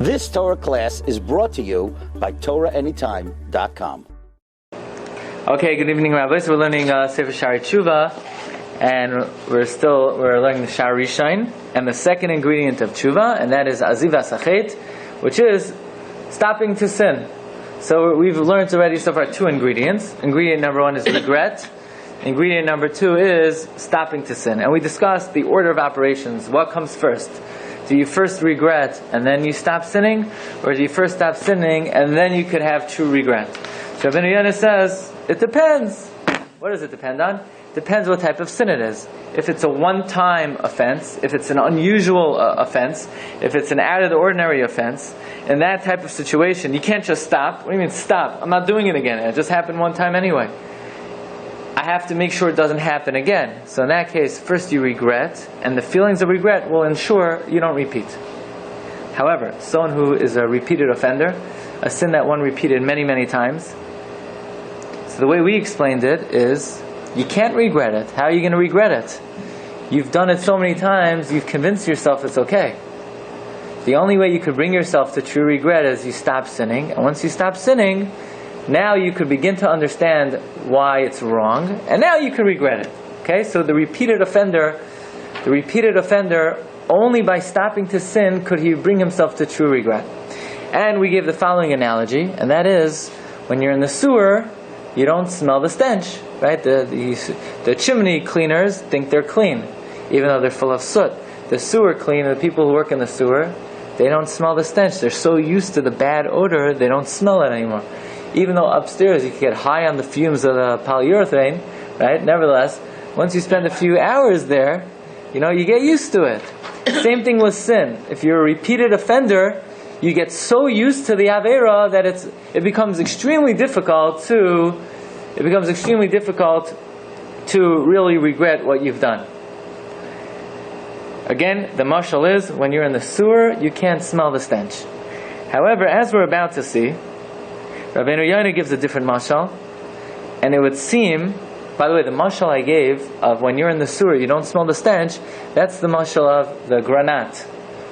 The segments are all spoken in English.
This Torah class is brought to you by TorahAnytime.com. Okay, good evening, Rabbi. So we're learning Sefer Shaarei Teshuva, and we're learning the Shaar and the second ingredient of Teshuva, and that is Azivas Achet, which is stopping to sin. So we've learned already so far two ingredients. Ingredient number one is regret. Ingredient number two is stopping to sin. And we discussed the order of operations. What comes first? Do you first regret and then you stop sinning? Or do you first stop sinning and then you could have true regret? So Rabbi Yana says, it depends. What does it depend on? It depends what type of sin it is. If it's a one-time offense, if it's an unusual offense, if it's an out-of-the-ordinary offense, in that type of situation, you can't just stop. What do you mean stop? I'm not doing it again. It just happened one time anyway. I have to make sure it doesn't happen again. So in that case, first you regret, and the feelings of regret will ensure you don't repeat. However, someone who is a repeated offender, a sin that one repeated many, many times, so the way we explained it is, you can't regret it. How are you going to regret it? You've done it so many times, you've convinced yourself it's okay. The only way you could bring yourself to true regret is you stop sinning, and once you stop sinning, now you could begin to understand why it's wrong, and now you can regret it. Okay, so the repeated offender, only by stopping to sin could he bring himself to true regret. And we gave the following analogy, and that is, when you're in the sewer, you don't smell the stench, right? The chimney cleaners think they're clean, even though they're full of soot. The sewer cleaner, the people who work in the sewer, they don't smell the stench. They're so used to the bad odor, they don't smell it anymore. Even though upstairs you can get high on the fumes of the polyurethane, right? Nevertheless, once you spend a few hours there, you get used to it. Same thing with sin. If you're a repeated offender, you get so used to the Aveira that it becomes extremely difficult to really regret what you've done. Again, the mashal is, when you're in the sewer, you can't smell the stench. However, as we're about to see, Rabbi Yana gives a different mashal, and it would seem, by the way, the mashal I gave of when you're in the sewer, you don't smell the stench, that's the mashal of the granat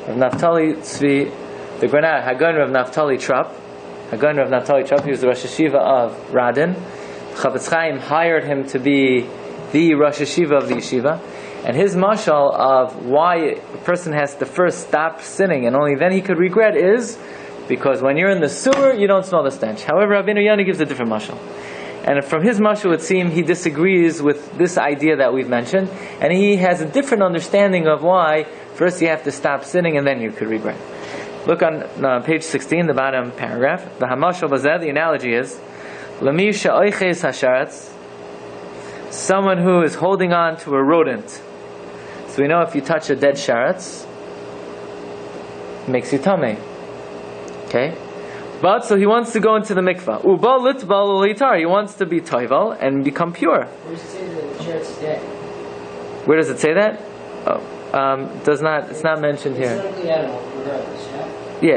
of Naftali Tzvi, the granat, Hagan Rav Naftali Trop. Hagan Rav Naftali Trop, he was the Rosh Hashiva of Radin. Chavetz Chaim hired him to be the Rosh Hashiva of the yeshiva, and his mashal of why a person has to first stop sinning and only then he could regret is because when you're in the sewer, you don't smell the stench. However, Rabbi Yana gives a different mashal. And from his mashal, it would seem he disagrees with this idea that we've mentioned, and he has a different understanding of why first you have to stop sinning and then you could regret. Look on page 16, the bottom paragraph. The hamashal bazeh, the analogy is, Lami sha'oiches hasharetz, someone who is holding on to a rodent. So we know if you touch a dead sharetz, it makes you tamei. Okay? But, so he wants to go into the mikvah. Uba litbal ulitar. He wants to be toivel and become pure. Where does it say that the sharetz is dead? Where does it say that? It's not mentioned here. It's an unclean animal, regardless, yeah? Yeah,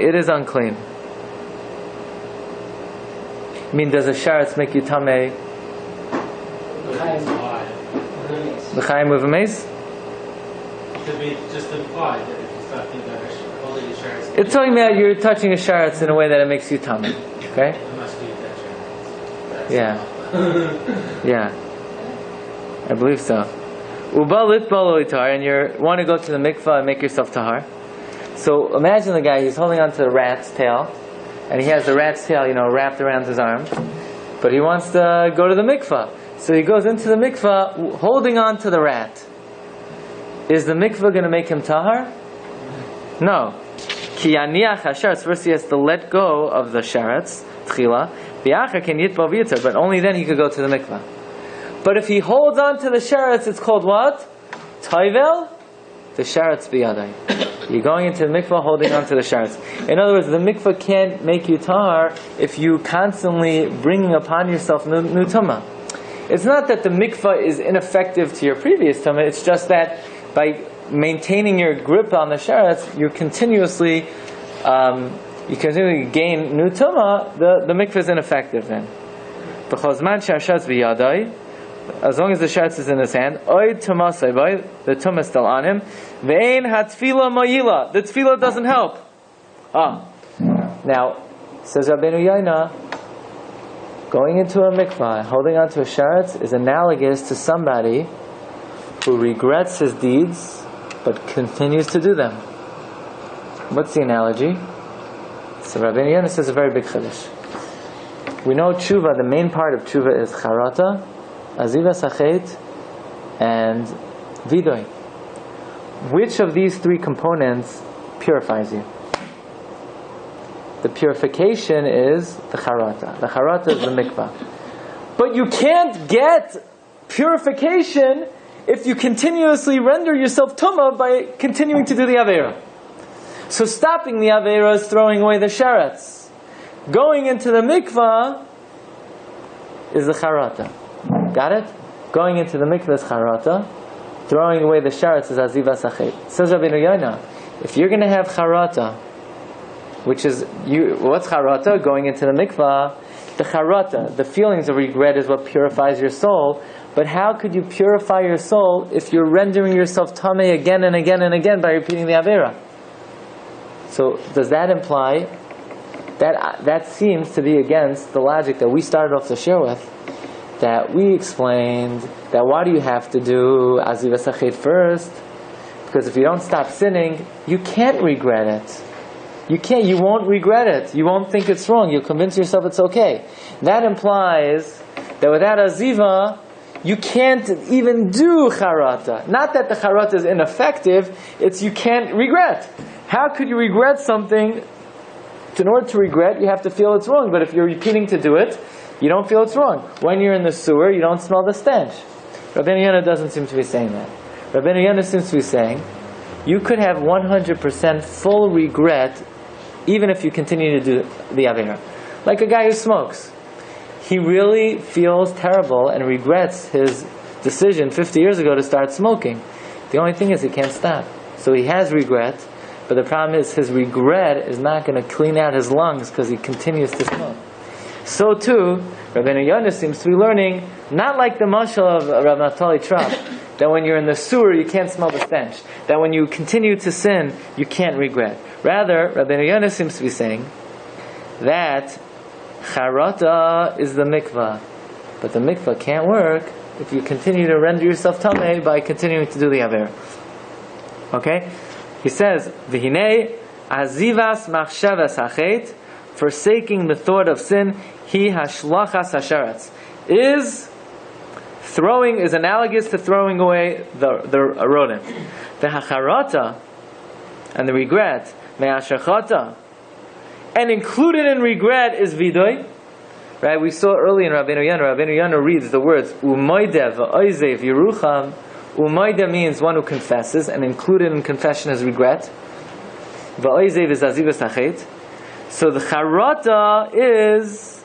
it is unclean. I mean, does a sharetz make you tamei? L'chaim with a mace? It could be just implied that if you stop thinking that holding a sharetz. It's talking about you're touching a sharetz in a way that it makes you tamei. Okay? It must be that sharetz. Yeah. I believe so. Uba lit baloitar, and you want to go to the mikvah and make yourself tahar. So imagine the guy, he's holding on to the rat's tail, and he has the rat's tail, wrapped around his arm, but he wants to go to the mikvah. So he goes into the mikvah holding on to the rat. Is the mikvah going to make him tahar? No. Ki yaniach hasharetz, first he has to let go of the sharetz, tchila, v'achar ken yitbal v'yitzar, but only then he could go to the mikvah. But if he holds on to the sharetz, it's called what? Toivel? The sharetz biyadai. You're going into the mikvah holding on to the sharetz. In other words, the mikvah can't make you tahar if you constantly bringing upon yourself new tumah. It's not that the mikvah is ineffective to your previous tumah, it's just that by maintaining your grip on the sharetz, you continuously gain new tumah, the mikvah is ineffective then. As long as the sharetz is in his hand, the tumah is still on him. The tefillah doesn't help. Now, says Rabbeinu Yaina, going into a mikvah, holding on to a sharetz, is analogous to somebody who regrets his deeds, but continues to do them. What's the analogy? So Rabbeinu Yaina says a very big chiddush. We know tshuva, the main part of tshuva is charata, azivas hachet, and vidoy. Which of these three components purifies you? The purification is the charata. The charata is the mikvah. But you can't get purification if you continuously render yourself tumah by continuing to do the aveira. So stopping the aveira is throwing away the sharetz. Going into the mikvah is the charata. Got it? Going into the mikvah is charata. Throwing away the sharetz is azivas hachet. Says Rabbeinu Yaina, if you're going to have charata, which is what's charata? Going into the mikvah, the charata, the feelings of regret, is what purifies your soul. But how could you purify your soul if you're rendering yourself tameh again and again and again by repeating the avera? So does that imply that seems to be against the logic that we started off the share with? That we explained that why do you have to do azivas hachet first? Because if you don't stop sinning, you can't regret it. You won't regret it. You won't think it's wrong. You'll convince yourself it's okay. That implies that without aziva, you can't even do charata. Not that the charata is ineffective, it's you can't regret. How could you regret something? In order to regret, you have to feel it's wrong. But if you're repeating to do it, you don't feel it's wrong. When you're in the sewer, you don't smell the stench. Rabbeinu Yonah doesn't seem to be saying that. Rabbeinu Yonah seems to be saying, you could have 100% full regret even if you continue to do the Avera. Like a guy who smokes. He really feels terrible and regrets his decision 50 years ago to start smoking. The only thing is he can't stop. So he has regret, but the problem is his regret is not going to clean out his lungs because he continues to smoke. So too, Rabbeinu Yonah seems to be learning, not like the mashal of Rav Naftali Trop, that when you're in the sewer you can't smell the stench, that when you continue to sin you can't regret. Rather, Rabbeinu Yonah seems to be saying that charata is the mikvah, but the mikvah can't work if you continue to render yourself tameh by continuing to do the aver. Okay? He says, V'hinei azivas machshavas hachet, forsaking the thought of sin, he hashlachas hasharetz, is analogous to throwing away the rodent. The hacharata and the regret, me'ashachata, and included in regret is vidoy. Right? We saw early in Rabbeinu Yonah. Rabbeinu Yonah reads the words umayde v'oizev yerucham. Umayde means one who confesses, and included in confession is regret. V'oizev is azivas hachet. So the charata is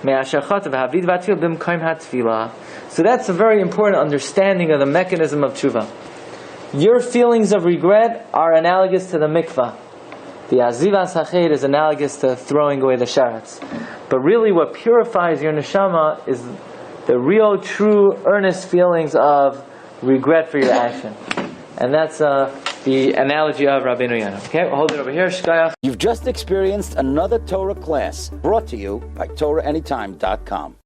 me'ashachata v'havid v'atil b'mkaim hatfila. So that's a very important understanding of the mechanism of tshuva. Your feelings of regret are analogous to the mikvah. The azivas hachet is analogous to throwing away the sharetz. But really what purifies your neshama is the real, true, earnest feelings of regret for your action. And that's the analogy of Rabbeinu Yonah. Okay, we'll hold it over here. Shkayach. You've just experienced another Torah class brought to you by TorahAnytime.com.